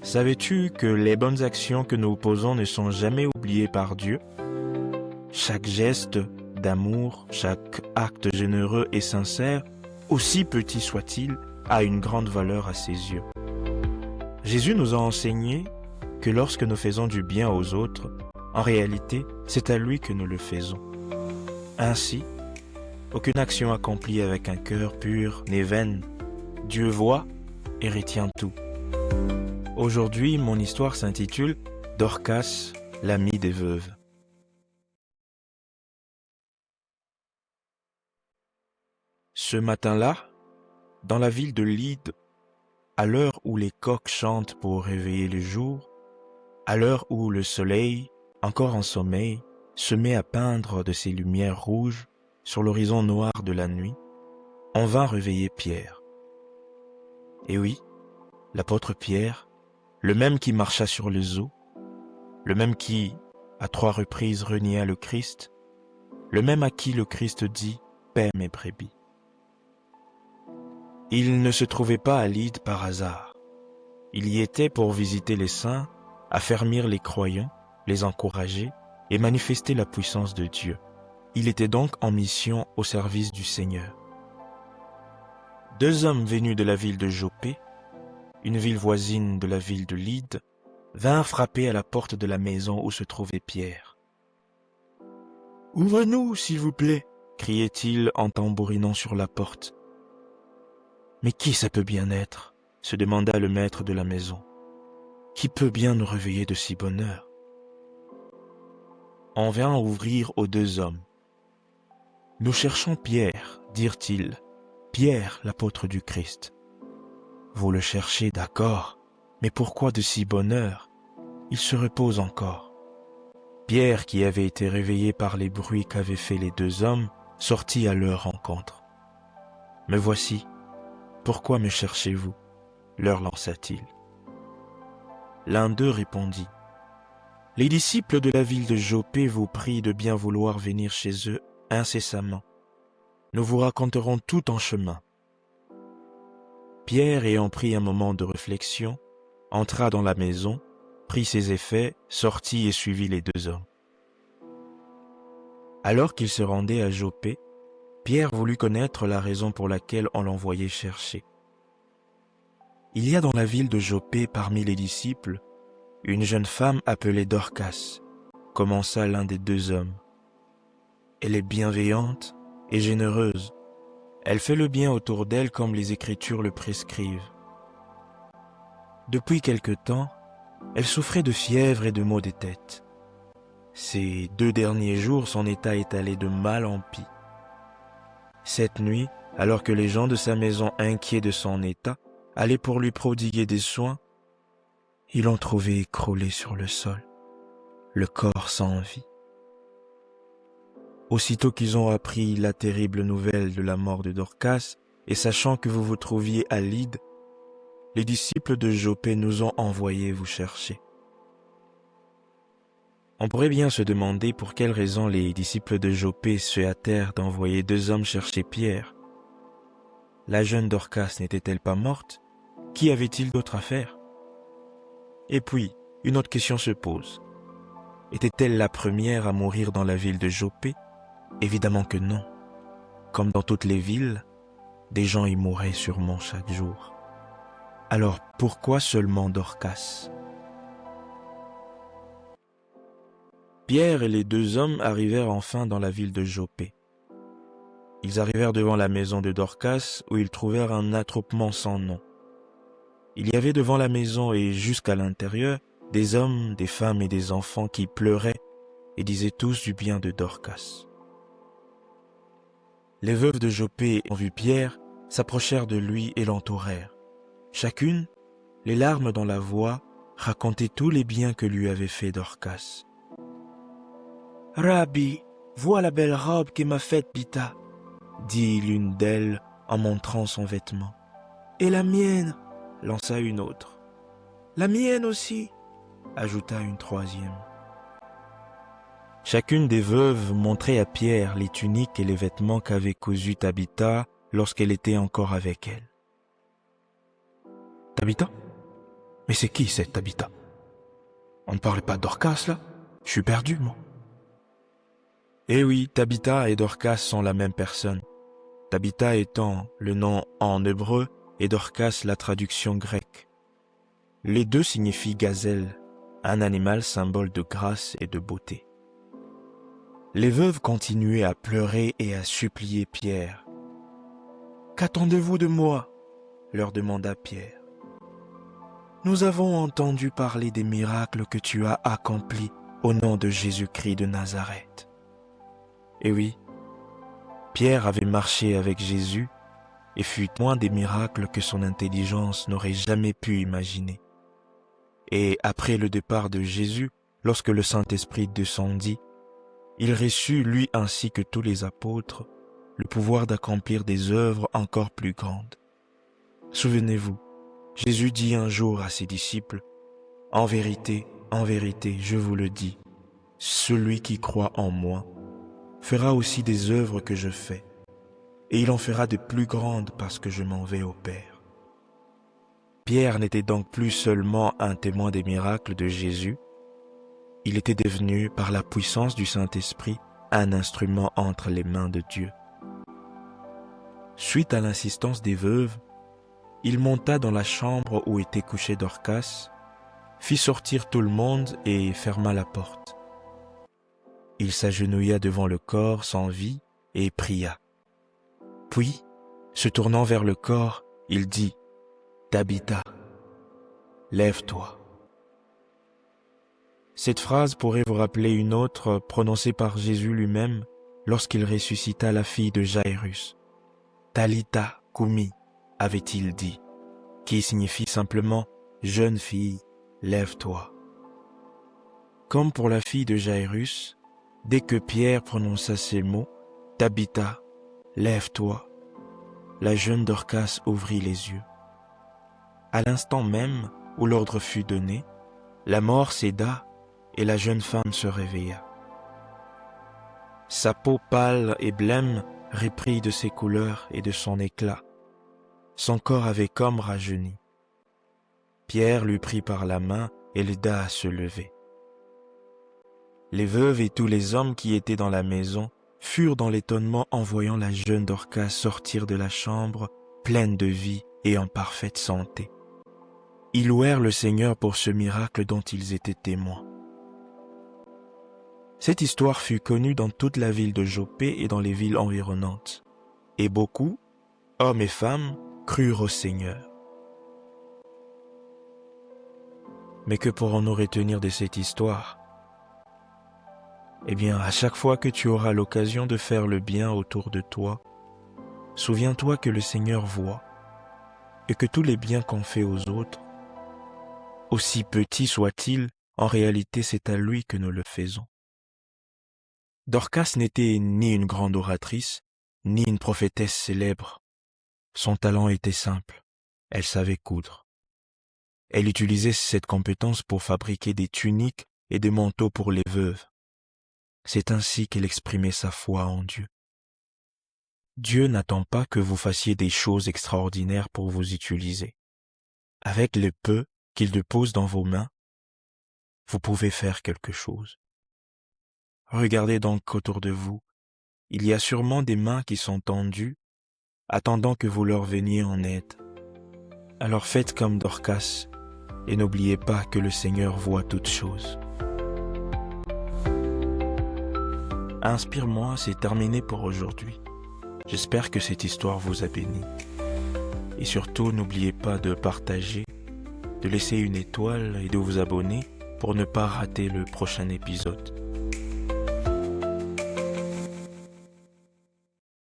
Savais-tu que les bonnes actions que nous posons ne sont jamais oubliées par Dieu? Chaque geste d'amour, chaque acte généreux et sincère, aussi petit soit-il, a une grande valeur à ses yeux. Jésus nous a enseigné que lorsque nous faisons du bien aux autres, en réalité, c'est à lui que nous le faisons. Ainsi, aucune action accomplie avec un cœur pur n'est vaine. Dieu voit et retient tout. Aujourd'hui, mon histoire s'intitule « Dorcas, l'amie des veuves ». Ce matin-là, dans la ville de Lyde, à l'heure où les coqs chantent pour réveiller le jour, à l'heure où le soleil, encore en sommeil, se met à peindre de ses lumières rouges sur l'horizon noir de la nuit, on vint réveiller Pierre. Et oui, l'apôtre Pierre, le même qui marcha sur les eaux, le même qui, à 3 reprises, renia le Christ, le même à qui le Christ dit « Paix mes brebis ». Il ne se trouvait pas à Lyde par hasard. Il y était pour visiter les saints, affermir les croyants, les encourager et manifester la puissance de Dieu. Il était donc en mission au service du Seigneur. 2 hommes venus de la ville de Joppé, une ville voisine de la ville de Lyde, vinrent frapper à la porte de la maison où se trouvait Pierre. « Ouvre-nous, s'il vous plaît » criait-il en tambourinant sur la porte. « Mais qui ça peut bien être ?» se demanda le maître de la maison. « Qui peut bien nous réveiller de si bonne heure ?» On vint ouvrir aux 2 hommes. « Nous cherchons Pierre, dirent-ils, Pierre, l'apôtre du Christ. »« Vous le cherchez, d'accord, mais pourquoi de si bonne heure? Il se repose encore. » Pierre, qui avait été réveillé par les bruits qu'avaient fait les 2 hommes, sortit à leur rencontre. « Me voici. Pourquoi me cherchez-vous » leur lança-t-il. L'un d'eux répondit, « Les disciples de la ville de Joppé vous prient de bien vouloir venir chez eux incessamment. Nous vous raconterons tout en chemin. » Pierre, ayant pris un moment de réflexion, entra dans la maison, prit ses effets, sortit et suivit les 2 hommes. Alors qu'il se rendait à Joppé, Pierre voulut connaître la raison pour laquelle on l'envoyait chercher. « Il y a dans la ville de Joppé, parmi les disciples, une jeune femme appelée Dorcas, commença l'un des 2 hommes. Elle est bienveillante et généreuse. Elle fait le bien autour d'elle comme les Écritures le prescrivent. Depuis quelque temps, elle souffrait de fièvre et de maux de tête. Ces 2 derniers jours, son état est allé de mal en pis. Cette nuit, alors que les gens de sa maison, inquiets de son état, allaient pour lui prodiguer des soins, ils l'ont trouvé écroulé sur le sol, le corps sans vie. Aussitôt qu'ils ont appris la terrible nouvelle de la mort de Dorcas, et sachant que vous vous trouviez à Lyde, les disciples de Joppé nous ont envoyés vous chercher. » On pourrait bien se demander pour quelle raison les disciples de Joppé se hâtèrent d'envoyer 2 hommes chercher Pierre. La jeune Dorcas n'était-elle pas morte? Qui avait-il d'autre à faire? Et puis, une autre question se pose. Était-elle la première à mourir dans la ville de Joppé? Évidemment que non. Comme dans toutes les villes, des gens y mouraient sûrement chaque jour. Alors pourquoi seulement Dorcas? Pierre et les 2 hommes arrivèrent enfin dans la ville de Joppé. Ils arrivèrent devant la maison de Dorcas où ils trouvèrent un attroupement sans nom. Il y avait devant la maison et jusqu'à l'intérieur des hommes, des femmes et des enfants qui pleuraient et disaient tous du bien de Dorcas. Les veuves de Joppé, ayant vu Pierre, s'approchèrent de lui et l'entourèrent. Chacune, les larmes dans la voix, racontait tous les biens que lui avait fait Dorcas. « Rabbi, vois la belle robe que m'a faite Bita, » dit l'une d'elles en montrant son vêtement. « Et la mienne » lança une autre. « La mienne aussi » ajouta une 3e. Chacune des veuves montrait à Pierre les tuniques et les vêtements qu'avait cousus Tabitha lorsqu'elle était encore avec elle. « Tabitha, Mais c'est qui cette Tabitha? On ne parle pas de Dorcas là? Je suis perdu, moi. Eh oui, Tabitha et Dorcas sont la même personne. Tabitha étant le nom en hébreu et Dorcas la traduction grecque. Les deux signifient gazelle, un animal symbole de grâce et de beauté. Les veuves continuaient à pleurer et à supplier Pierre. « Qu'attendez-vous de moi ?» leur demanda Pierre. « Nous avons entendu parler des miracles que tu as accomplis au nom de Jésus-Christ de Nazareth. » Et oui, Pierre avait marché avec Jésus et fut témoin des miracles que son intelligence n'aurait jamais pu imaginer. Et après le départ de Jésus, lorsque le Saint-Esprit descendit, il reçut, lui ainsi que tous les apôtres, le pouvoir d'accomplir des œuvres encore plus grandes. Souvenez-vous, Jésus dit un jour à ses disciples, « En vérité, je vous le dis, celui qui croit en moi fera aussi des œuvres que je fais, et il en fera de plus grandes parce que je m'en vais au Père. » Pierre n'était donc plus seulement un témoin des miracles de Jésus, il était devenu, par la puissance du Saint-Esprit, un instrument entre les mains de Dieu. Suite à l'insistance des veuves, il monta dans la chambre où était couché Dorcas, fit sortir tout le monde et ferma la porte. Il s'agenouilla devant le corps sans vie et pria. Puis, se tournant vers le corps, il dit, « Tabitha, lève-toi. » Cette phrase pourrait vous rappeler une autre prononcée par Jésus lui-même lorsqu'il ressuscita la fille de Jairus. « Talitha koumi » avait-il dit, qui signifie simplement « Jeune fille, lève-toi ». Comme pour la fille de Jairus, dès que Pierre prononça ces mots, « Tabitha, lève-toi », la jeune Dorcas ouvrit les yeux. À l'instant même où l'ordre fut donné, la mort céda et la jeune femme se réveilla. Sa peau pâle et blême reprit de ses couleurs et de son éclat. Son corps avait comme rajeuni. Pierre lui prit par la main et l'aida à se lever. Les veuves et tous les hommes qui étaient dans la maison furent dans l'étonnement en voyant la jeune Dorcas sortir de la chambre pleine de vie et en parfaite santé. Ils louèrent le Seigneur pour ce miracle dont ils étaient témoins. Cette histoire fut connue dans toute la ville de Joppé et dans les villes environnantes. Et beaucoup, hommes et femmes, crurent au Seigneur. Mais que pourrons-nous retenir de cette histoire? Eh bien, à chaque fois que tu auras l'occasion de faire le bien autour de toi, souviens-toi que le Seigneur voit et que tous les biens qu'on fait aux autres, aussi petits soient-ils, en réalité c'est à lui que nous le faisons. Dorcas n'était ni une grande oratrice, ni une prophétesse célèbre. Son talent était simple, elle savait coudre. Elle utilisait cette compétence pour fabriquer des tuniques et des manteaux pour les veuves. C'est ainsi qu'elle exprimait sa foi en Dieu. Dieu n'attend pas que vous fassiez des choses extraordinaires pour vous utiliser. Avec le peu qu'il dépose dans vos mains, vous pouvez faire quelque chose. Regardez donc autour de vous, il y a sûrement des mains qui sont tendues, attendant que vous leur veniez en aide. Alors faites comme Dorcas, et n'oubliez pas que le Seigneur voit toutes choses. Inspire-moi, c'est terminé pour aujourd'hui. J'espère que cette histoire vous a béni. Et surtout, n'oubliez pas de partager, de laisser une étoile et de vous abonner pour ne pas rater le prochain épisode.